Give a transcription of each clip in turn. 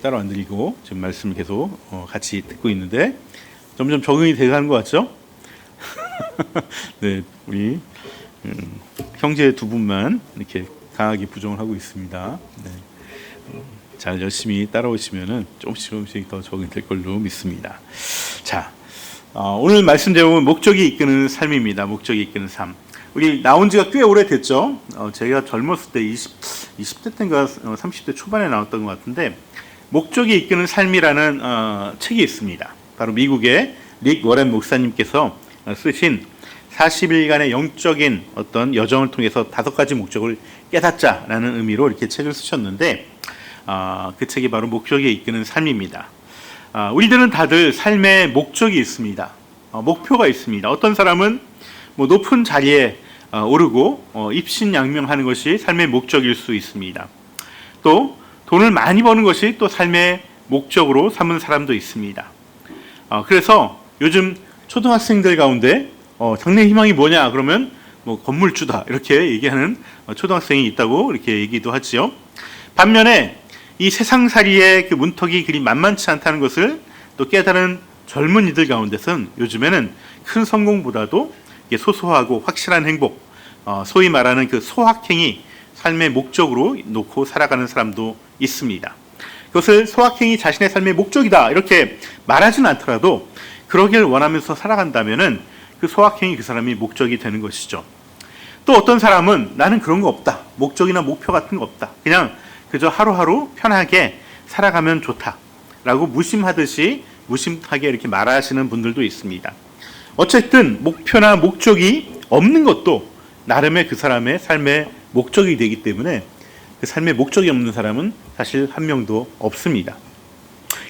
따로 안 드리고 지금 말씀을 계속 같이 듣고 있는데 점점 적응이 돼가는 것 같죠? 네, 우리 형제 두 분만 이렇게 강하게 부정을 하고 있습니다. 네, 잘 열심히 따라오시면은 조금씩 더 적응이 될 걸로 믿습니다. 자, 오늘 말씀 제목은 목적이 이끄는 삶입니다. 목적이 이끄는 삶. 우리 나온 지가 꽤 오래됐죠. 제가 젊었을 때 20대 때인가 30대 초반에 나왔던 것 같은데 목적이 이끄는 삶이라는 책이 있습니다. 바로 미국의 릭 워렌 목사님께서 쓰신 40일간의 영적인 어떤 여정을 통해서 5가지 목적을 깨닫자라는 의미로 이렇게 책을 쓰셨는데 그 책이 바로 목적이 이끄는 삶입니다. 우리들은 다들 삶의 목적이 있습니다. 목표가 있습니다. 어떤 사람은 높은 자리에 오르고 입신양명하는 것이 삶의 목적일 수 있습니다. 또 돈을 많이 버는 것이 또 삶의 목적으로 삼은 사람도 있습니다. 그래서 요즘 초등학생들 가운데 장래 희망이 뭐냐 그러면 건물주다 이렇게 얘기하는 초등학생이 있다고 이렇게 얘기도 하지요. 반면에 이 세상살이의 그 문턱이 그리 만만치 않다는 것을 또 깨달은 젊은이들 가운데서는 요즘에는 큰 성공보다도 소소하고 확실한 행복, 소위 말하는 그 소확행이 삶의 목적으로 놓고 살아가는 사람도 있습니다. 그것을 소확행이 자신의 삶의 목적이다 이렇게 말하지는 않더라도 그러길 원하면서 살아간다면은 그 소확행이 그 사람이 목적이 되는 것이죠. 또 어떤 사람은 나는 그런 거 없다. 목적이나 목표 같은 거 없다. 그냥 그저 하루하루 편하게 살아가면 좋다라고 무심하게 이렇게 말하시는 분들도 있습니다. 어쨌든 목표나 목적이 없는 것도 나름의 그 사람의 삶의 목적이 되기 때문에 그 삶의 목적이 없는 사람은 사실 한 명도 없습니다.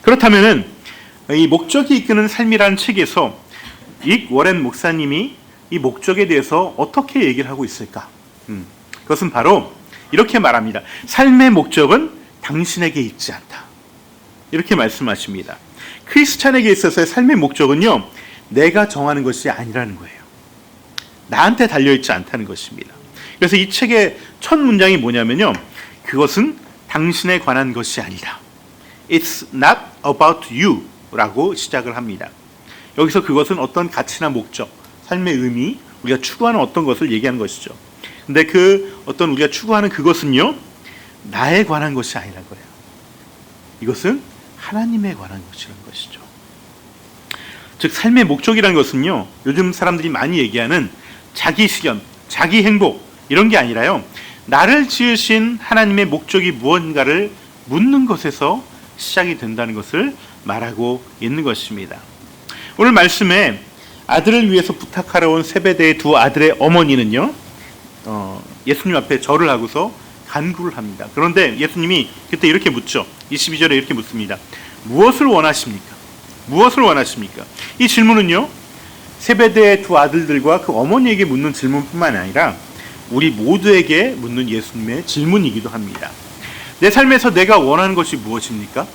그렇다면은 이 목적이 이끄는 삶이라는 책에서 릭 워렌 목사님이 이 목적에 대해서 어떻게 얘기를 하고 있을까? 그것은 바로 이렇게 말합니다. 삶의 목적은 당신에게 있지 않다. 이렇게 말씀하십니다. 크리스찬에게 있어서의 삶의 목적은요, 내가 정하는 것이 아니라는 거예요. 나한테 달려있지 않다는 것입니다. 그래서 이 책의 첫 문장이 뭐냐면요, 그것은 당신에 관한 것이 아니다. It's not about you 라고 시작을 합니다. 여기서 그것은 어떤 가치나 목적, 삶의 의미, 우리가 추구하는 어떤 것을 얘기하는 것이죠. 근데 그 어떤 우리가 추구하는 그것은요, 나에 관한 것이 아니라는 거예요. 이것은 하나님에 관한 것이라는 것이죠. 즉 삶의 목적이라는 것은요, 요즘 사람들이 많이 얘기하는 자기 실현, 자기 행복 이런 게 아니라요, 나를 지으신 하나님의 목적이 무언가를 묻는 것에서 시작이 된다는 것을 말하고 있는 것입니다. 오늘 말씀에 아들을 위해서 부탁하러 온 세베대의 두 아들의 어머니는요, 예수님 앞에 절을 하고서 간구를 합니다. 그런데 예수님이 그때 이렇게 묻죠. 22절에 이렇게 묻습니다. 무엇을 원하십니까? 무엇을 원하십니까? 이 질문은요, 세베대의 두 아들들과 그 어머니에게 묻는 질문뿐만 아니라 우리 모두에게 묻는 예수님의 질문이기도 합니다. 내 삶에서 내가 원하는 것이 무엇입니까?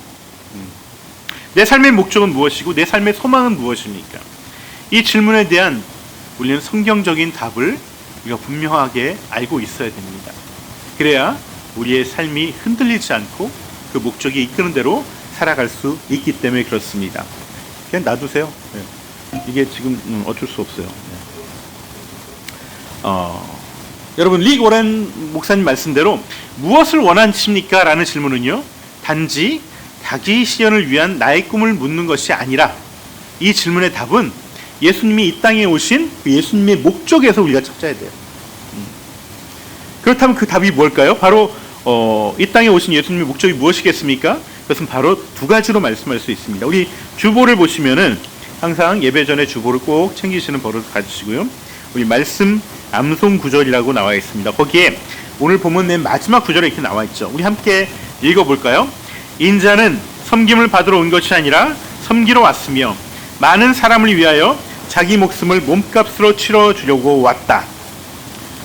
내 삶의 목적은 무엇이고 내 삶의 소망은 무엇입니까? 이 질문에 대한 우리는 성경적인 답을 우리가 분명하게 알고 있어야 됩니다. 그래야 우리의 삶이 흔들리지 않고 그 목적이 이끄는 대로 살아갈 수 있기 때문에 그렇습니다. 그냥 놔두세요. 네. 이게 지금 어쩔 수 없어요. 네. 여러분, 릭 워렌 목사님 말씀대로 무엇을 원하십니까? 라는 질문은요, 단지 자기 실현을 위한 나의 꿈을 묻는 것이 아니라 이 질문의 답은 예수님이 이 땅에 오신 그 예수님의 목적에서 우리가 찾아야 돼요. 그렇다면 그 답이 뭘까요? 바로 이 땅에 오신 예수님의 목적이 무엇이겠습니까? 그것은 바로 두 가지로 말씀할 수 있습니다. 우리 주보를 보시면은 항상 예배 전에 주보를 꼭 챙기시는 버릇을 가지시고요. 우리 말씀 암송 구절이라고 나와 있습니다. 거기에 오늘 보면 맨 마지막 구절에 이렇게 나와 있죠. 우리 함께 읽어볼까요? 인자는 섬김을 받으러 온 것이 아니라 섬기러 왔으며 많은 사람을 위하여 자기 목숨을 몸값으로 치러주려고 왔다.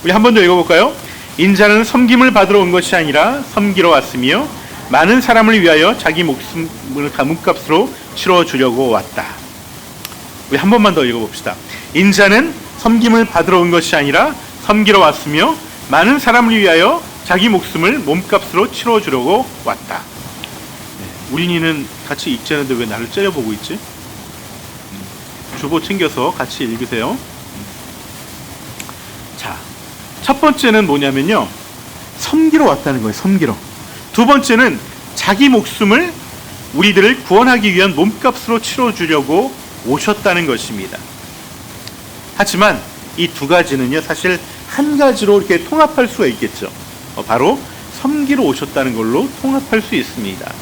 우리 한 번 더 읽어볼까요? 인자는 섬김을 받으러 온 것이 아니라 섬기러 왔으며 많은 사람을 위하여 자기 목숨을 몸값으로 치러주려고 왔다. 우리 한 번만 더 읽어봅시다. 인자는 섬김을 받으러 온 것이 아니라 섬기러 왔으며 많은 사람을 위하여 자기 목숨을 몸값으로 치러주려고 왔다. 우린이는 같이 읽지 않는데 왜 나를 째려보고 있지? 주보 챙겨서 같이 읽으세요. 자, 첫 번째는 뭐냐면요, 섬기러 왔다는 거예요. 섬기러. 두 번째는 자기 목숨을 우리들을 구원하기 위한 몸값으로 치러주려고 오셨다는 것입니다. 하지만 이 두 가지는요, 사실 한 가지로 이렇게 통합할 수가 있겠죠. 바로 섬기러 오셨다는 걸로 통합할 수 있습니다.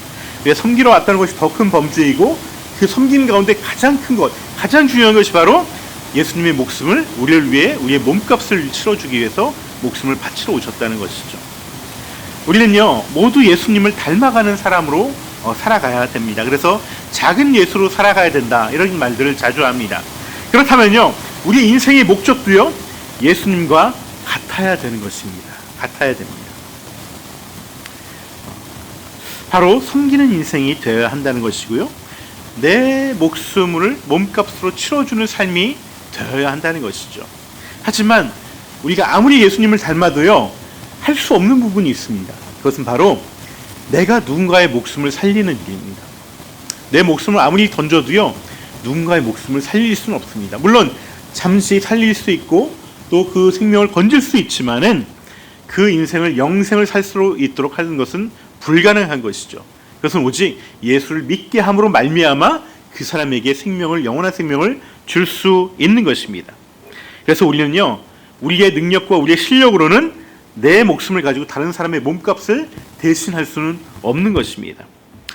왜 섬기러 왔다는 것이 더 큰 범주이고, 그 섬김 가운데 가장 큰 것, 가장 중요한 것이 바로 예수님의 목숨을 우리를 위해 우리의 몸값을 치러주기 위해서 목숨을 바치러 오셨다는 것이죠. 우리는요, 모두 예수님을 닮아가는 사람으로 살아가야 됩니다. 그래서 작은 예수로 살아가야 된다, 이런 말들을 자주 합니다. 그렇다면요, 우리 인생의 목적도요, 예수님과 같아야 되는 것입니다. 같아야 됩니다. 바로 섬기는 인생이 되어야 한다는 것이고요, 내 목숨을 몸값으로 치러주는 삶이 되어야 한다는 것이죠. 하지만 우리가 아무리 예수님을 닮아도요, 할 수 없는 부분이 있습니다. 그것은 바로 내가 누군가의 목숨을 살리는 일입니다. 내 목숨을 아무리 던져도요, 누군가의 목숨을 살릴 수는 없습니다. 물론 잠시 살릴 수 있고 또 그 생명을 건질 수 있지만은 그 인생을 영생을 살 수 있도록 하는 것은 불가능한 것이죠. 그것은 오직 예수를 믿게 함으로 말미암아 그 사람에게 생명을, 영원한 생명을 줄 수 있는 것입니다. 그래서 우리는요, 우리의 능력과 우리의 실력으로는 내 목숨을 가지고 다른 사람의 몸값을 대신할 수는 없는 것입니다.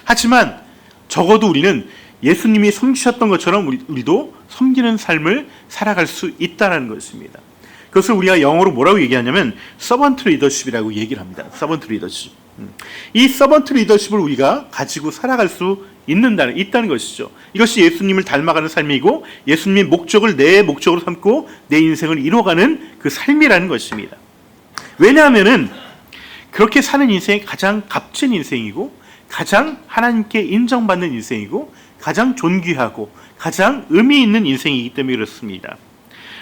하지만 적어도 우리는 예수님이 섬기셨던 것처럼 우리도 섬기는 삶을 살아갈 수 있다는 것입니다. 그것을 우리가 영어로 뭐라고 얘기하냐면 서번트 리더십이라고 얘기를 합니다. 서번트 리더십. 이 서번트 리더십을 우리가 가지고 살아갈 수 있다는 것이죠. 이것이 예수님을 닮아가는 삶이고, 예수님의 목적을 내 목적으로 삼고 내 인생을 이뤄가는 그 삶이라는 것입니다. 왜냐하면은 그렇게 사는 인생이 가장 값진 인생이고, 가장 하나님께 인정받는 인생이고, 가장 존귀하고 가장 의미 있는 인생이기 때문에 그렇습니다.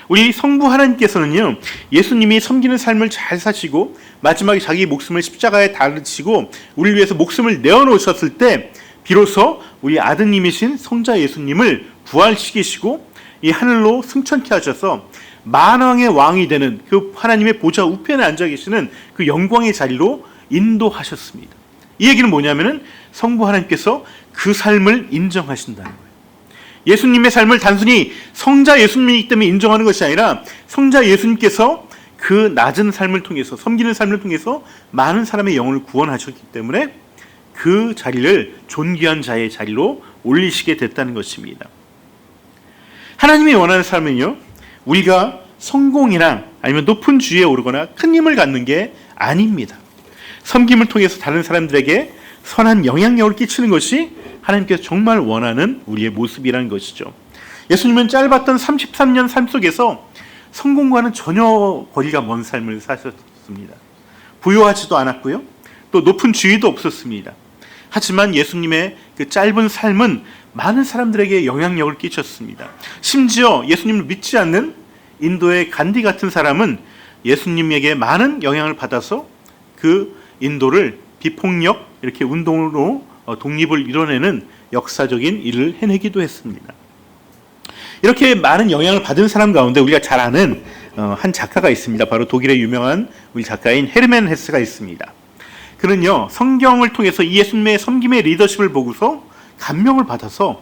우리 성부 하나님께서는요, 예수님이 섬기는 삶을 잘 사시고 마지막에 자기 목숨을 십자가에 달으시고 우리를 위해서 목숨을 내어놓으셨을 때 비로소 우리 아드님이신 성자 예수님을 부활시키시고 이 하늘로 승천케 하셔서 만왕의 왕이 되는 그 하나님의 보좌 우편에 앉아 계시는 그 영광의 자리로 인도하셨습니다. 이 얘기는 뭐냐면은 성부 하나님께서 그 삶을 인정하신다는 거예요. 예수님의 삶을 단순히 성자 예수님이기 때문에 인정하는 것이 아니라 성자 예수님께서 그 낮은 삶을 통해서, 섬기는 삶을 통해서 많은 사람의 영혼을 구원하셨기 때문에 그 자리를 존귀한 자의 자리로 올리시게 됐다는 것입니다. 하나님이 원하는 삶은요, 우리가 성공이나 아니면 높은 지위에 오르거나 큰 힘을 갖는 게 아닙니다. 섬김을 통해서 다른 사람들에게 선한 영향력을 끼치는 것이 하나님께서 정말 원하는 우리의 모습이라는 것이죠. 예수님은 짧았던 33년 삶 속에서 성공과는 전혀 거리가 먼 삶을 사셨습니다. 부유하지도 않았고요, 또 높은 지위도 없었습니다. 하지만 예수님의 그 짧은 삶은 많은 사람들에게 영향력을 끼쳤습니다. 심지어 예수님을 믿지 않는 인도의 간디 같은 사람은 예수님에게 많은 영향을 받아서 그 인도를 비폭력 이렇게 운동으로 독립을 이뤄내는 역사적인 일을 해내기도 했습니다. 이렇게 많은 영향을 받은 사람 가운데 우리가 잘 아는 한 작가가 있습니다. 바로 독일의 유명한 우리 작가인 헤르멘 헤스가 있습니다. 그는요, 성경을 통해서 예수님의 섬김의 리더십을 보고서 감명을 받아서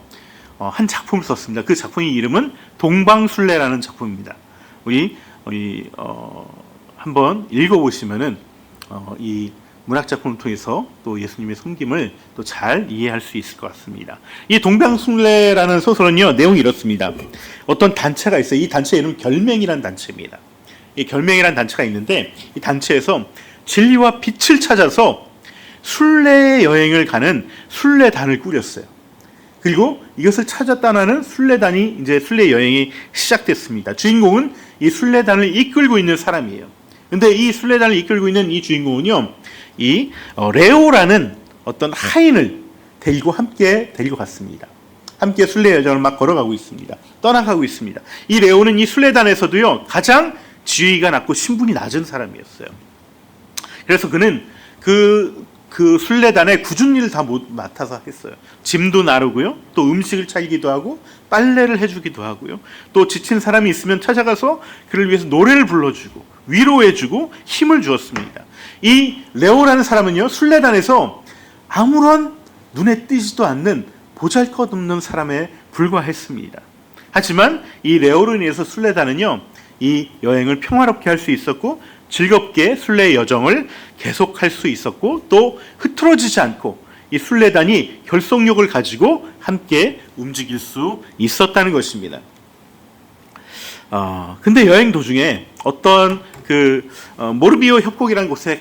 한 작품을 썼습니다. 그 작품의 이름은 동방순례라는 작품입니다. 우리 한번 읽어보시면은 이 문학 작품을 통해서 또 예수님의 섬김을 또 잘 이해할 수 있을 것 같습니다. 이 동방순례라는 소설은요, 내용이 이렇습니다. 어떤 단체가 있어요. 이 단체 이름 결맹이라는 단체입니다. 이 결맹이라는 단체가 있는데 이 단체에서 진리와 빛을 찾아서 순례 여행을 가는 순례단을 꾸렸어요. 그리고 이것을 찾아 떠나는 순례단이 이제 순례 여행이 시작됐습니다. 주인공은 이 순례단을 이끌고 있는 사람이에요. 근데 이 순례단을 이끌고 있는 이 주인공은요, 이 레오라는 어떤 하인을 함께 데리고 갔습니다. 함께 순례 여정을 막 걸어가고 있습니다. 떠나가고 있습니다. 이 레오는 이 순례단에서도요, 가장 지위가 낮고 신분이 낮은 사람이었어요. 그래서 그는 그 그 순례단의 굳은 일을 다 맡아서 했어요. 짐도 나르고요, 또 음식을 차리기도 하고 빨래를 해주기도 하고요, 또 지친 사람이 있으면 찾아가서 그를 위해서 노래를 불러주고 위로해주고 힘을 주었습니다. 이 레오라는 사람은요, 순례단에서 아무런 눈에 띄지도 않는 보잘것없는 사람에 불과했습니다. 하지만 이 레오로 인해서 순례단은요, 이 여행을 평화롭게 할 수 있었고 즐겁게 순례의 여정을 계속할 수 있었고, 또 흐트러지지 않고 이 순례단이 결속력을 가지고 함께 움직일 수 있었다는 것입니다. 근데 여행 도중에 어떤 모르비오 협곡이라는 곳에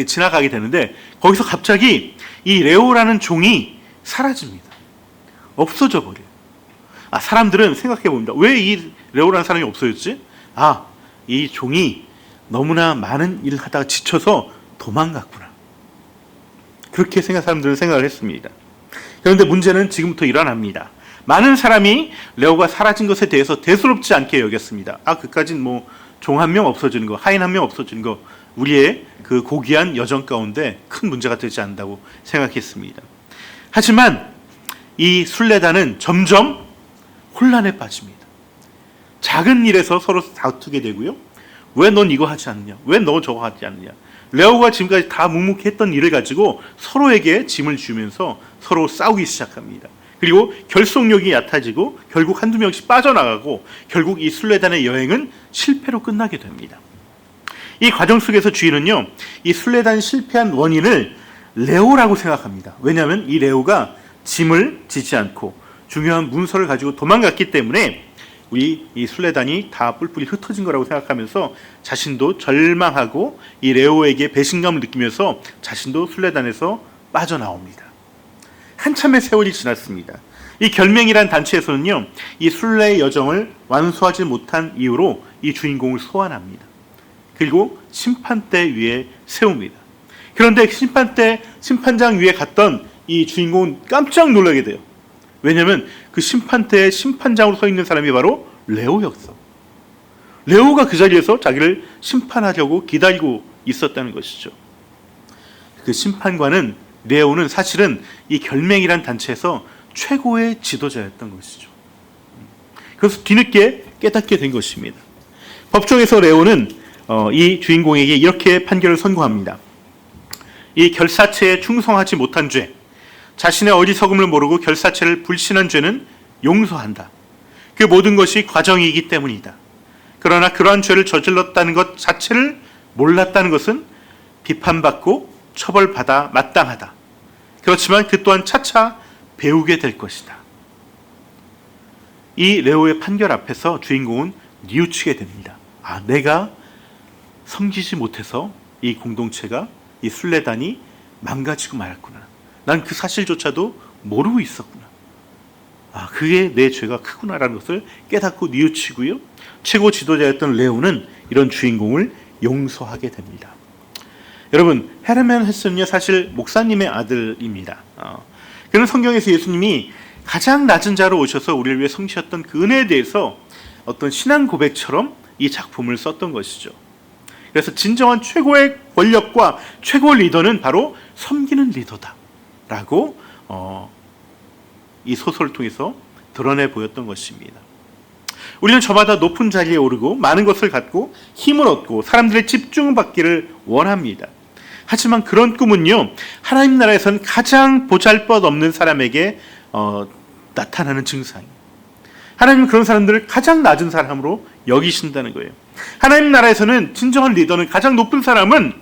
지나가게 되는데, 거기서 갑자기 이 레오라는 종이 사라집니다. 없어져 버려요. 사람들은 생각해 봅니다. 왜 이 레오라는 사람이 없어졌지? 이 종이 너무나 많은 일을 하다가 지쳐서 도망갔구나. 그렇게 사람들은 생각을 했습니다. 그런데 문제는 지금부터 일어납니다. 많은 사람이 레오가 사라진 것에 대해서 대수롭지 않게 여겼습니다. 그까진 종 한 명 없어지는 거, 하인 한 명 없어지는 거, 우리의 그 고귀한 여정 가운데 큰 문제가 되지 않는다고 생각했습니다. 하지만 이 순례단은 점점 혼란에 빠집니다. 작은 일에서 서로 다투게 되고요. 왜 넌 이거 하지 않느냐? 왜 너 저거 하지 않느냐? 레오가 지금까지 다 묵묵했던 일을 가지고 서로에게 짐을 주면서 서로 싸우기 시작합니다. 그리고 결속력이 얕아지고 결국 한두 명씩 빠져나가고 결국 이 순례단의 여행은 실패로 끝나게 됩니다. 이 과정 속에서 주인은요, 이 순례단 실패한 원인을 레오라고 생각합니다. 왜냐하면 이 레오가 짐을 지지 않고 중요한 문서를 가지고 도망갔기 때문에 이 순례단이 다 뿔뿔이 흩어진 거라고 생각하면서 자신도 절망하고 이 레오에게 배신감을 느끼면서 자신도 순례단에서 빠져나옵니다. 한참의 세월이 지났습니다. 이 결맹이란 단체에서는요, 이 순례의 여정을 완수하지 못한 이유로 이 주인공을 소환합니다. 그리고 심판대 위에 세웁니다. 그런데 심판장 위에 갔던 이 주인공은 깜짝 놀라게 돼요. 왜냐하면 그 심판대에 심판장으로 서 있는 사람이 바로 레오였어. 레오가 그 자리에서 자기를 심판하려고 기다리고 있었다는 것이죠. 그 심판관은, 레오는 사실은 이 결맹이란 단체에서 최고의 지도자였던 것이죠. 그래서 뒤늦게 깨닫게 된 것입니다. 법정에서 레오는 이 주인공에게 이렇게 판결을 선고합니다. 이 결사체에 충성하지 못한 죄, 자신의 어리석음을 모르고 결사체를 불신한 죄는 용서한다. 그 모든 것이 과정이기 때문이다. 그러나 그러한 죄를 저질렀다는 것 자체를 몰랐다는 것은 비판받고 처벌받아 마땅하다. 그렇지만 그 또한 차차 배우게 될 것이다. 이 레오의 판결 앞에서 주인공은 뉘우치게 됩니다. 내가 섬기지 못해서 이 공동체가, 이 순례단이 망가지고 말았구나. 난 그 사실조차도 모르고 있었구나. 그게 내 죄가 크구나라는 것을 깨닫고 뉘우치고요. 최고 지도자였던 레오는 이런 주인공을 용서하게 됩니다. 여러분, 헤르만 헤세는요, 사실 목사님의 아들입니다. 그는 성경에서 예수님이 가장 낮은 자로 오셔서 우리를 위해 성취했던 그 은혜에 대해서 어떤 신앙 고백처럼 이 작품을 썼던 것이죠. 그래서 진정한 최고의 권력과 최고 리더는 바로 섬기는 리더다 라고 이 소설을 통해서 드러내 보였던 것입니다. 우리는 저마다 높은 자리에 오르고 많은 것을 갖고 힘을 얻고 사람들의 집중을 받기를 원합니다. 하지만 그런 꿈은요, 하나님 나라에서는 가장 보잘것없는 사람에게 나타나는 증상이에요. 하나님은 그런 사람들을 가장 낮은 사람으로 여기신다는 거예요. 하나님 나라에서는 진정한 리더는, 가장 높은 사람은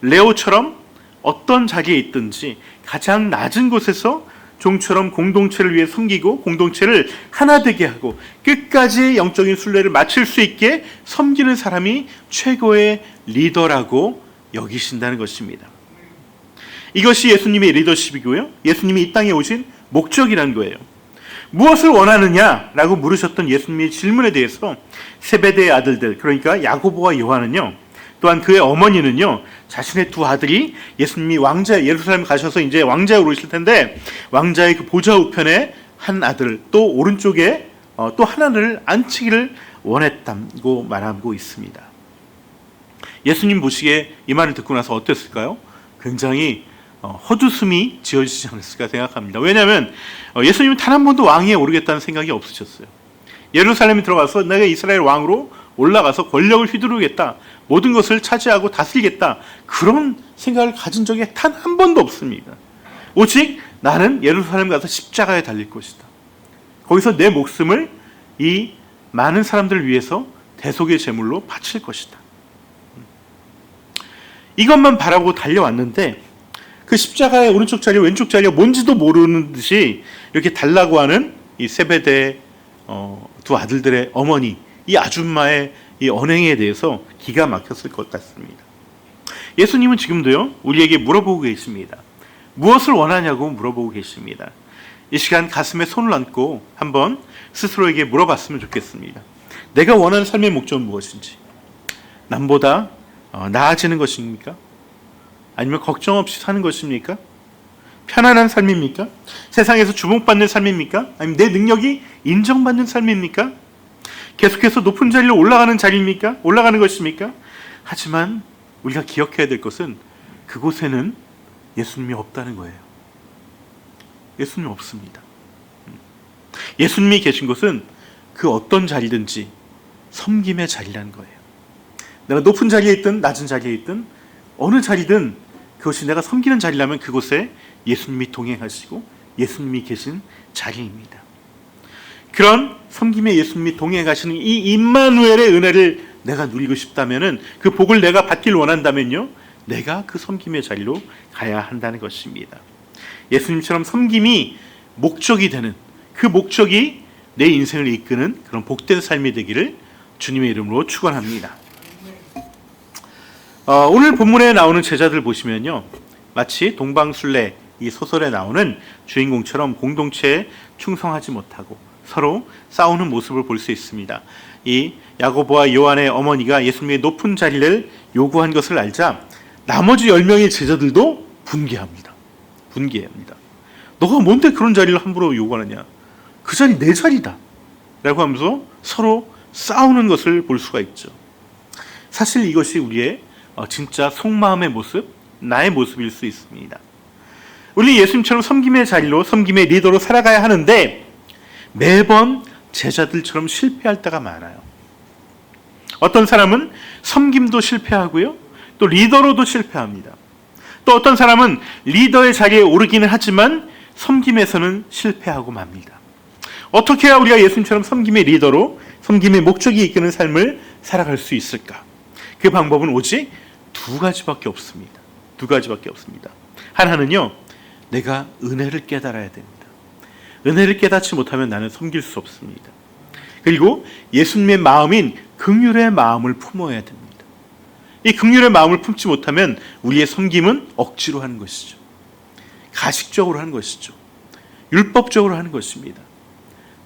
레오처럼 어떤 자리에 있든지 가장 낮은 곳에서 종처럼 공동체를 위해 섬기고 공동체를 하나 되게 하고 끝까지 영적인 순례를 마칠 수 있게 섬기는 사람이 최고의 리더라고 여기신다는 것입니다. 이것이 예수님의 리더십이고요, 예수님이 이 땅에 오신 목적이라는 거예요. 무엇을 원하느냐라고 물으셨던 예수님의 질문에 대해서 세베대의 아들들, 그러니까 야고보와 요한은요, 또한 그의 어머니는요, 자신의 두 아들이 예수님이 예루살렘 가셔서 이제 왕자에 오르실 텐데 왕자의 그 보좌 우편에 한 아들, 또 오른쪽에 또 하나를 앉히기를 원했다고 말하고 있습니다. 예수님 보시기에 이 말을 듣고 나서 어땠을까요? 굉장히 헛웃음이 지어지지 않았을까 생각합니다. 왜냐하면 예수님은 단 한 번도 왕위에 오르겠다는 생각이 없으셨어요. 예루살렘에 들어가서 내가 이스라엘 왕으로 올라가서 권력을 휘두르겠다, 모든 것을 차지하고 다스리겠다, 그런 생각을 가진 적이 단 한 번도 없습니다. 오직 나는 예루살렘 가서 십자가에 달릴 것이다, 거기서 내 목숨을 이 많은 사람들을 위해서 대속의 제물로 바칠 것이다, 이것만 바라보고 달려왔는데 그 십자가의 오른쪽 자리와 왼쪽 자리가 뭔지도 모르는 듯이 이렇게 달라고 하는 이 세베대 두 아들들의 어머니, 이 아줌마의 이 언행에 대해서 기가 막혔을 것 같습니다. 예수님은 지금도요, 우리에게 물어보고 계십니다. 무엇을 원하냐고 물어보고 계십니다. 이 시간 가슴에 손을 얹고 한번 스스로에게 물어봤으면 좋겠습니다. 내가 원하는 삶의 목적은 무엇인지, 남보다 나아지는 것입니까? 아니면 걱정 없이 사는 것입니까? 편안한 삶입니까? 세상에서 주목받는 삶입니까? 아니면 내 능력이 인정받는 삶입니까? 계속해서 높은 자리로 올라가는 자리입니까? 올라가는 것입니까? 하지만 우리가 기억해야 될 것은 그곳에는 예수님이 없다는 거예요. 예수님이 없습니다. 예수님이 계신 곳은 그 어떤 자리든지 섬김의 자리라는 거예요. 내가 높은 자리에 있든 낮은 자리에 있든 어느 자리든 그것이 내가 섬기는 자리라면 그곳에 예수님이 동행하시고 예수님이 계신 자리입니다. 그런 섬김의 예수님이 동행하시는 이 임마누엘의 은혜를 내가 누리고 싶다면은, 그 복을 내가 받길 원한다면요, 내가 그 섬김의 자리로 가야 한다는 것입니다. 예수님처럼 섬김이 목적이 되는, 그 목적이 내 인생을 이끄는 그런 복된 삶이 되기를 주님의 이름으로 축원합니다. 오늘 본문에 나오는 제자들 보시면요, 마치 동방술래 이 소설에 나오는 주인공처럼 공동체에 충성하지 못하고 서로 싸우는 모습을 볼 수 있습니다. 이 야고보와 요한의 어머니가 예수님의 높은 자리를 요구한 것을 알자 나머지 10명의 제자들도 분개합니다. 너가 뭔데 그런 자리를 함부로 요구하느냐, 그 자리 내 자리다 라고 하면서 서로 싸우는 것을 볼 수가 있죠. 사실 이것이 우리의 진짜 속마음의 모습, 나의 모습일 수 있습니다. 우리 예수님처럼 섬김의 자리로, 섬김의 리더로 살아가야 하는데 매번 제자들처럼 실패할 때가 많아요. 어떤 사람은 섬김도 실패하고요, 또 리더로도 실패합니다. 또 어떤 사람은 리더의 자리에 오르기는 하지만 섬김에서는 실패하고 맙니다. 어떻게 해야 우리가 예수님처럼 섬김의 리더로, 섬김의 목적이 이끄는 삶을 살아갈 수 있을까? 그 방법은 오직 두 가지밖에 없습니다. 하나는요, 내가 은혜를 깨달아야 됩니다. 은혜를 깨닫지 못하면 나는 섬길 수 없습니다. 그리고 예수님의 마음인 긍휼의 마음을 품어야 됩니다. 이 긍휼의 마음을 품지 못하면 우리의 섬김은 억지로 하는 것이죠. 가식적으로 하는 것이죠. 율법적으로 하는 것입니다.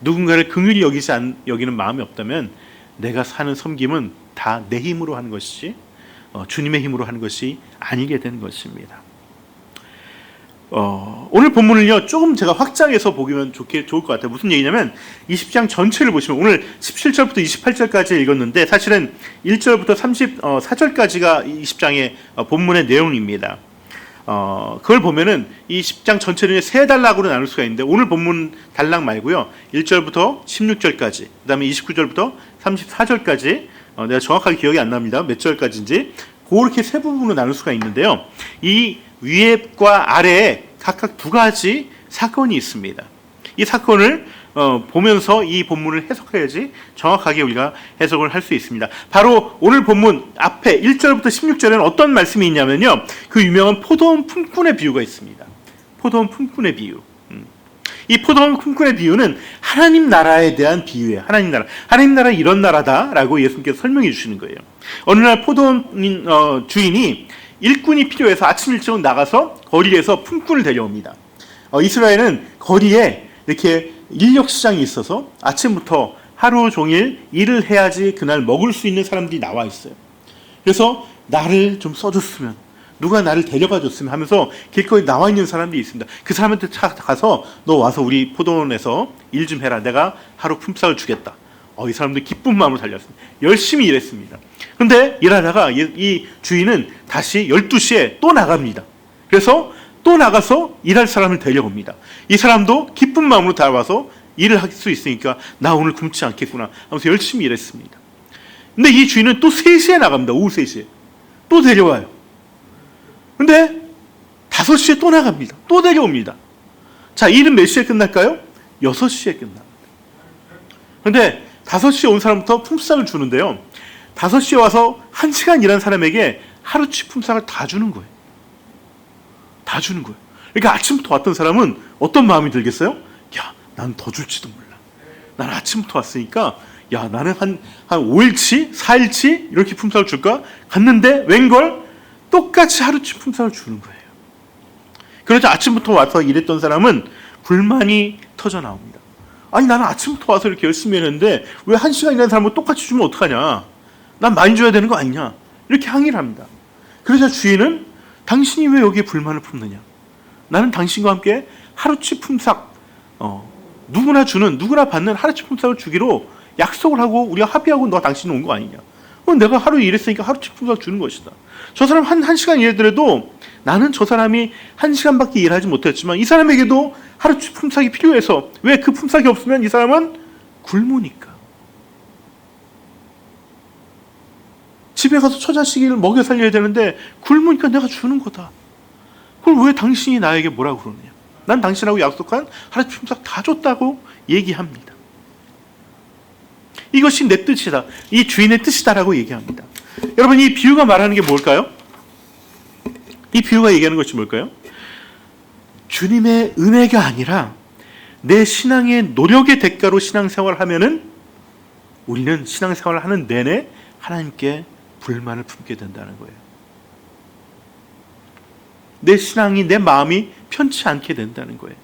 누군가를 긍휼히 여기는 마음이 없다면 내가 사는 섬김은 다 내 힘으로 하는 것이지 주님의 힘으로 하는 것이 아니게 되는 것입니다. 오늘 본문을요, 조금 제가 확장해서 보기면 좋을 것 같아요. 무슨 얘기냐면 20장 전체를 보시면, 오늘 17절부터 28절까지 읽었는데 사실은 1절부터 34절까지가 20장의 본문의 내용입니다. 그걸 보면은 이 10장 전체를 세 단락으로 나눌 수가 있는데, 오늘 본문 단락 말고요, 1절부터 16절까지, 그 다음에 29절부터 34절까지, 내가 정확하게 기억이 안 납니다. 몇 절까지인지. 그렇게 세 부분으로 나눌 수가 있는데요, 이 위에과 아래에 각각 두 가지 사건이 있습니다. 이 사건을 보면서 이 본문을 해석해야지 정확하게 우리가 해석을 할 수 있습니다. 바로 오늘 본문 앞에 1절부터 16절에는 어떤 말씀이 있냐면요, 그 유명한 포도원 품꾼의 비유가 있습니다. 포도원 품꾼의 비유. 이 포도원 품꾼의 비유는 하나님 나라에 대한 비유예요. 하나님 나라 이런 나라다라고 예수님께서 설명해 주시는 거예요. 어느 날 포도원 주인이 일꾼이 필요해서 아침 일찍 나가서 거리에서 품꾼을 데려옵니다. 이스라엘은 거리에 이렇게 인력 시장이 있어서 아침부터 하루 종일 일을 해야지 그날 먹을 수 있는 사람들이 나와 있어요. 그래서 나를 좀 써줬으면, 누가 나를 데려가 줬으면 하면서 길거리 나와 있는 사람들이 있습니다. 그 사람한테 가서 너 와서 우리 포도원에서 일 좀 해라. 내가 하루 품삯을 주겠다. 이 사람들 기쁜 마음으로 달렸습니다. 열심히 일했습니다. 그런데 일하다가 이 주인은 다시 12시에 또 나갑니다. 그래서 또 나가서 일할 사람을 데려옵니다. 이 사람도 기쁜 마음으로 달아와서 일을 할 수 있으니까 나 오늘 굶지 않겠구나 하면서 열심히 일했습니다. 근데 이 주인은 또 3시에 나갑니다. 오후 3시에. 또 데려와요. 근데 5시에 또 나갑니다. 또 데려옵니다. 자, 일은 몇 시에 끝날까요? 6시에 끝납니다. 근데 5시에 온 사람부터 품삯을 주는데요. 5시에 와서 1시간 일한 사람에게 하루치 품삯을 다 주는 거예요. 다 주는 거예요. 그러니까 아침부터 왔던 사람은 어떤 마음이 들겠어요? 야, 난 더 줄지도 몰라. 난 아침부터 왔으니까 야, 나는 한 5일치, 4일치 이렇게 품삯을 줄까? 갔는데 웬걸 똑같이 하루치 품삯을 주는 거예요. 그래서 아침부터 와서 일했던 사람은 불만이 터져 나옵니다. 아니, 나는 아침부터 와서 이렇게 열심히 했는데 왜 1시간 일하는 사람은 똑같이 주면 어떡하냐? 난 많이 줘야 되는 거 아니냐? 이렇게 항의를 합니다. 그래서 주인은 당신이 왜 여기에 불만을 품느냐? 나는 당신과 함께 하루치 품삯, 누구나 받는 하루치 품삯을 주기로 약속을 하고 우리가 합의하고 너 당신이 온 거 아니냐? 내가 하루 일했으니까 하루치 품삯 주는 것이다. 저 사람 한 시간 일하더라도 나는 저 사람이 1시간밖에 일하지 못했지만 이 사람에게도 하루치 품삯이 필요해서, 왜 그 품삯이 없으면 이 사람은 굶으니까. 집에 가서 처자식을 먹여 살려야 되는데 굶으니까 내가 주는 거다. 그걸 왜 당신이 나에게 뭐라고 그러느냐? 난 당신하고 약속한 하루치 품삯 다 줬다고 얘기합니다. 이것이 내 뜻이다. 이 주인의 뜻이다라고 얘기합니다. 여러분, 이 비유가 말하는 게 뭘까요? 이 비유가 얘기하는 것이 뭘까요? 주님의 은혜가 아니라 내 신앙의 노력의 대가로 신앙생활을 하면은 우리는 신앙생활을 하는 내내 하나님께 불만을 품게 된다는 거예요. 내 신앙이, 내 마음이 편치 않게 된다는 거예요.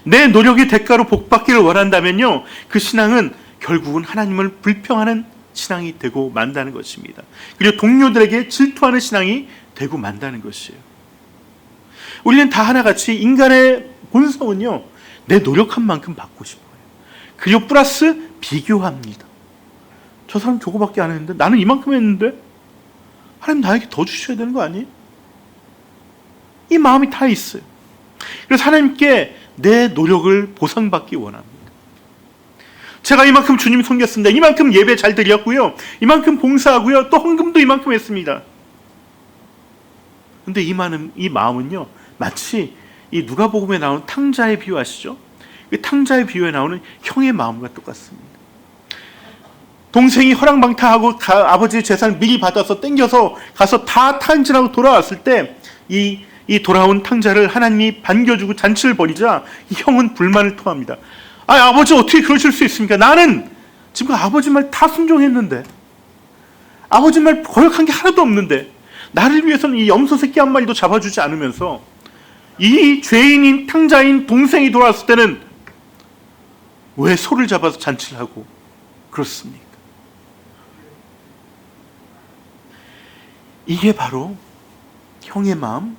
내 노력의 대가로 복받기를 원한다면요, 그 신앙은 결국은 하나님을 불평하는 신앙이 되고 만다는 것입니다. 그리고 동료들에게 질투하는 신앙이 되고 만다는 것이에요. 우리는 다 하나같이 인간의 본성은요, 내 노력한 만큼 받고 싶어요. 그리고 플러스 비교합니다. 저 사람 저거밖에 안 했는데 나는 이만큼 했는데 하나님 나에게 더 주셔야 되는 거 아니에요? 이 마음이 다 있어요. 그래서 하나님께 내 노력을 보상받기 원합니다. 제가 이만큼 주님 섬겼습니다. 이만큼 예배 잘 드렸고요. 이만큼 봉사하고요. 또 헌금도 이만큼 했습니다. 근데 이 마음은요, 마치 이 누가복음에 나오는 탕자의 비유 아시죠? 그 탕자의 비유에 나오는 형의 마음과 똑같습니다. 동생이 허랑방탕하고 아버지의 재산을 미리 받아서 땡겨서 가서 다 탕진하고 돌아왔을 때 이 돌아온 탕자를 하나님이 반겨주고 잔치를 벌이자 이 형은 불만을 토합니다. 아버지 어떻게 그러실 수 있습니까? 나는 지금 아버지 말 다 순종했는데, 아버지 말 거역한 게 하나도 없는데, 나를 위해서는 이 염소 새끼 한 마리도 잡아주지 않으면서 이 죄인인 탕자인 동생이 돌아왔을 때는 왜 소를 잡아서 잔치를 하고 그렇습니까? 이게 바로 형의 마음,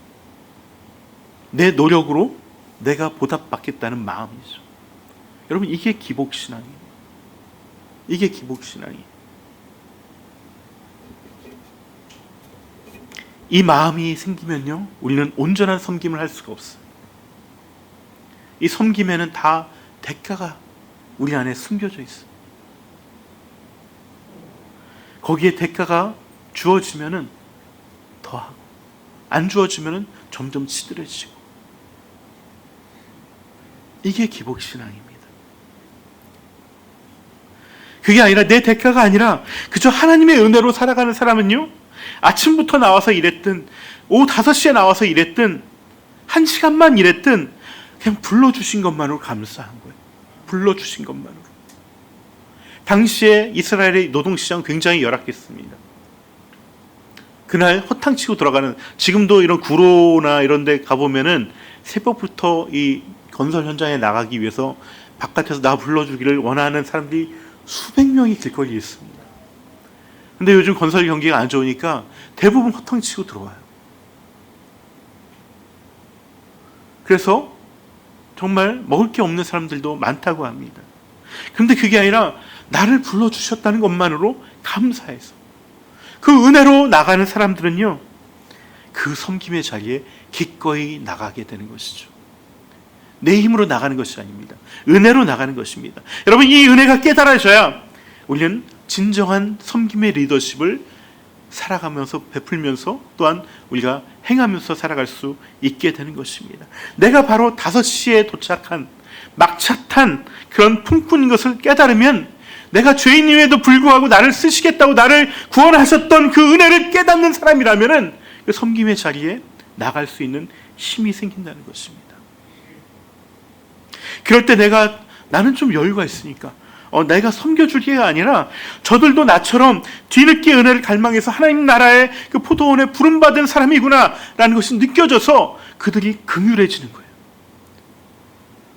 내 노력으로 내가 보답받겠다는 마음이죠. 여러분, 이게 기복신앙이에요. 이게 기복신앙이에요. 이 마음이 생기면요, 우리는 온전한 섬김을 할 수가 없어요. 이 섬김에는 다 대가가 우리 안에 숨겨져 있어요. 거기에 대가가 주어지면은 더하고, 안 주어지면은 점점 시들해지고. 이게 기복신앙입니다. 그게 아니라, 내 대가가 아니라 그저 하나님의 은혜로 살아가는 사람은요, 아침부터 나와서 일했든 오후 5시에 나와서 일했든 1시간만 일했든 그냥 불러주신 것만으로 감사한 거예요. 불러주신 것만으로. 당시에 이스라엘의 노동시장 굉장히 열악했습니다. 그날 허탕치고 돌아가는, 지금도 이런 구로나 이런 데 가보면은 새벽부터 이 건설 현장에 나가기 위해서 바깥에서 나 불러주기를 원하는 사람들이 수백 명이 길거리에 있습니다. 근데 요즘 건설 경기가 안 좋으니까 대부분 허탕치고 들어와요. 그래서 정말 먹을 게 없는 사람들도 많다고 합니다. 그런데 그게 아니라 나를 불러주셨다는 것만으로 감사해서 그 은혜로 나가는 사람들은요, 그 섬김의 자리에 기꺼이 나가게 되는 것이죠. 내 힘으로 나가는 것이 아닙니다. 은혜로 나가는 것입니다. 여러분, 이 은혜가 깨달아져야 우리는 진정한 섬김의 리더십을 살아가면서 베풀면서 또한 우리가 행하면서 살아갈 수 있게 되는 것입니다. 내가 바로 5시에 도착한 막차 탄 그런 품꾼인 것을 깨달으면 내가 죄인임에도 불구하고 나를 쓰시겠다고 나를 구원하셨던 그 은혜를 깨닫는 사람이라면 그 섬김의 자리에 나갈 수 있는 힘이 생긴다는 것입니다. 그럴 때 나는 좀 여유가 있으니까 내가 섬겨줄 게 아니라 저들도 나처럼 뒤늦게 은혜를 갈망해서 하나님 나라의 그 포도원에 부름받은 사람이구나 라는 것이 느껴져서 그들이 긍휼해지는 거예요.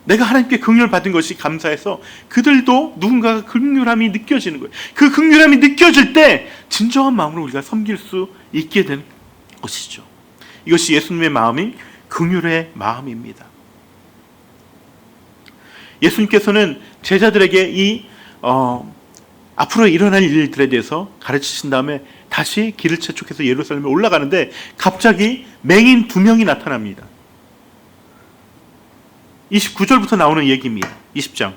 내가 하나님께 긍휼을 받은 것이 감사해서 그들도 누군가가 긍휼함이 느껴지는 거예요. 그 긍휼함이 느껴질 때 진정한 마음으로 우리가 섬길 수 있게 되는 것이죠. 이것이 예수님의 마음인 긍휼의 마음입니다. 예수님께서는 제자들에게 이 앞으로 일어날 일들에 대해서 가르치신 다음에 다시 길을 재촉해서 예루살렘에 올라가는데 갑자기 맹인 2명이 나타납니다. 29절부터 나오는 얘기입니다. 20장.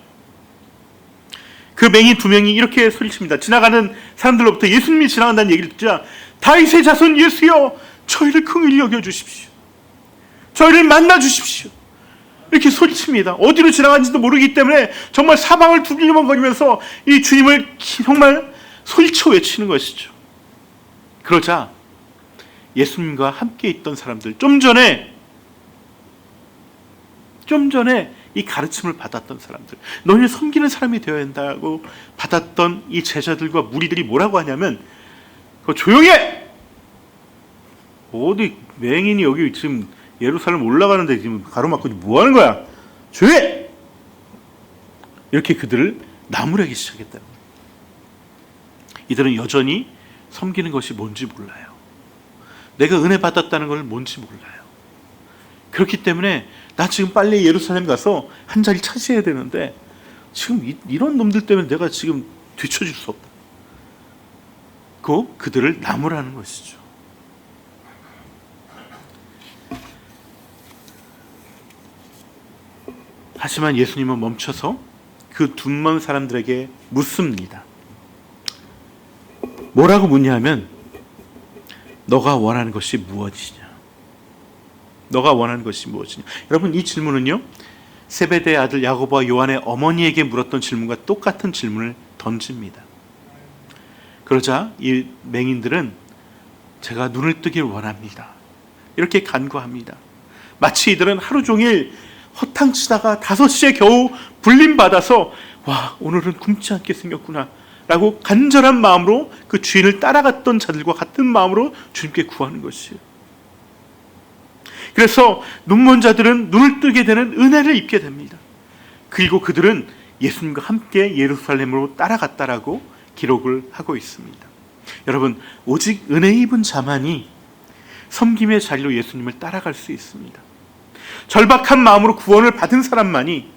그 맹인 2명이 이렇게 소리칩니다. 지나가는 사람들로부터 예수님이 지나간다는 얘기를 듣자 다윗의 자손 예수여, 저희를 긍휼히 여겨주십시오. 저희를 만나주십시오. 이렇게 소리칩니다. 어디로 지나간지도 모르기 때문에 정말 사방을 두리번거리면서 이 주님을 정말 소리쳐 외치는 것이죠. 그러자 예수님과 함께 있던 사람들, 좀 전에 이 가르침을 받았던 사람들, 너희는 섬기는 사람이 되어야 한다고 받았던 이 제자들과 무리들이 뭐라고 하냐면, 조용해! 어디 맹인이 여기 지금 예루살렘 올라가는데 지금 가로막고 뭐 하는 거야? 조용해! 이렇게 그들을 나무라기 시작했다. 이들은 여전히 섬기는 것이 뭔지 몰라요. 내가 은혜 받았다는 걸 뭔지 몰라요. 그렇기 때문에 나 지금 빨리 예루살렘 가서 한 자리 차지해야 되는데 지금 이런 놈들 때문에 내가 지금 뒤처질 수 없다. 그들을 나무라는 것이죠. 하지만 예수님은 멈춰서 그 둔먼 사람들에게 묻습니다. 뭐라고 묻냐면, 너가 원하는 것이 무엇이냐? 너가 원하는 것이 무엇이냐? 여러분, 이 질문은요, 세베대의 아들 야고보와 요한의 어머니에게 물었던 질문과 똑같은 질문을 던집니다. 그러자 이 맹인들은 제가 눈을 뜨길 원합니다. 이렇게 간구합니다. 마치 이들은 하루 종일 허탕치다가 5시에 겨우 불림받아서 와, 오늘은 굶지 않게 생겼구나 라고 간절한 마음으로 그 주인을 따라갔던 자들과 같은 마음으로 주님께 구하는 것이에요. 그래서 눈먼 자들은 눈을 뜨게 되는 은혜를 입게 됩니다. 그리고 그들은 예수님과 함께 예루살렘으로 따라갔다라고 기록을 하고 있습니다. 여러분, 오직 은혜 입은 자만이 섬김의 자리로 예수님을 따라갈 수 있습니다. 절박한 마음으로 구원을 받은 사람만이,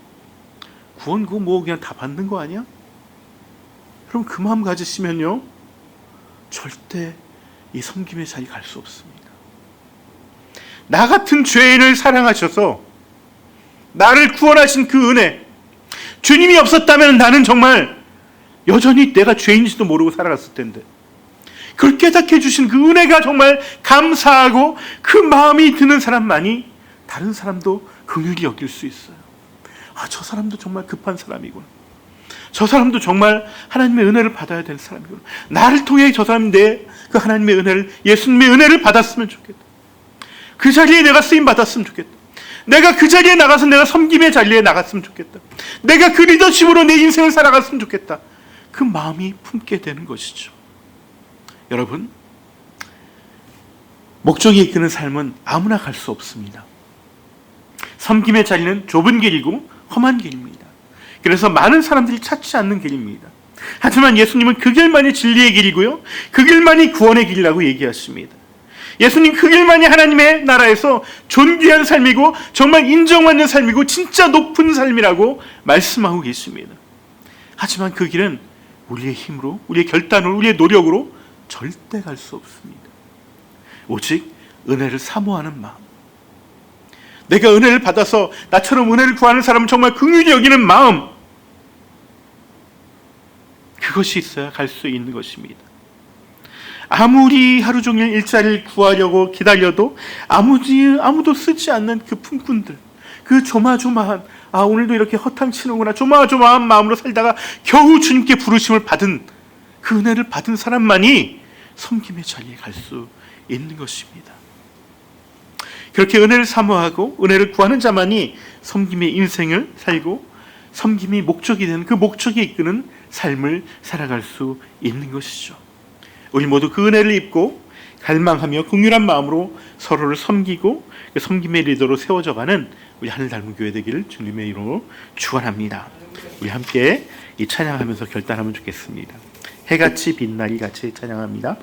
구원 그거 뭐 그냥 다 받는 거 아니야? 여러분, 그 마음 가지시면요, 절대 이 섬김의 자리 갈 수 없습니다. 나 같은 죄인을 사랑하셔서 나를 구원하신 그 은혜, 주님이 없었다면 나는 정말 여전히 내가 죄인인지도 모르고 살아갔을 텐데, 그걸 깨닫게 해주신 그 은혜가 정말 감사하고 그 마음이 드는 사람만이 다른 사람도 긍휼히 여길 수 있어요. 아, 저 사람도 정말 급한 사람이구나. 저 사람도 정말 하나님의 은혜를 받아야 될 사람이구나. 나를 통해 저 사람이 그 하나님의 은혜를, 예수님의 은혜를 받았으면 좋겠다. 그 자리에 내가 쓰임 받았으면 좋겠다. 내가 그 자리에 나가서 내가 섬김의 자리에 나갔으면 좋겠다. 내가 그 리더십으로 내 인생을 살아갔으면 좋겠다. 그 마음이 품게 되는 것이죠. 여러분, 목적이 이끄는 삶은 아무나 갈 수 없습니다. 섬김의 자리는 좁은 길이고 험한 길입니다. 그래서 많은 사람들이 찾지 않는 길입니다. 하지만 예수님은 그 길만이 진리의 길이고요, 그 길만이 구원의 길이라고 얘기하십니다. 예수님, 그 길만이 하나님의 나라에서 존귀한 삶이고 정말 인정받는 삶이고 진짜 높은 삶이라고 말씀하고 계십니다. 하지만 그 길은 우리의 힘으로, 우리의 결단으로, 우리의 노력으로 절대 갈 수 없습니다. 오직 은혜를 사모하는 마음, 내가 은혜를 받아서 나처럼 은혜를 구하는 사람은 정말 긍휼히 여기는 마음, 그것이 있어야 갈 수 있는 것입니다. 아무리 하루 종일 일자리를 구하려고 기다려도 아무도 쓰지 않는 그 품꾼들, 그 조마조마한, 오늘도 이렇게 허탕치는구나, 조마조마한 마음으로 살다가 겨우 주님께 부르심을 받은, 그 은혜를 받은 사람만이 섬김의 자리에 갈 수 있는 것입니다. 그렇게 은혜를 사모하고 은혜를 구하는 자만이 섬김의 인생을 살고 섬김이 목적이 되는, 그 목적에 이끄는 삶을 살아갈 수 있는 것이죠. 우리 모두 그 은혜를 입고 갈망하며 긍휼한 마음으로 서로를 섬기고 그 섬김의 리더로 세워져가는 우리 하늘 닮은 교회 되기를 주님의 이름으로 축원합니다. 우리 함께 이 찬양하면서 결단하면 좋겠습니다. 해같이 빛나리 같이 찬양합니다.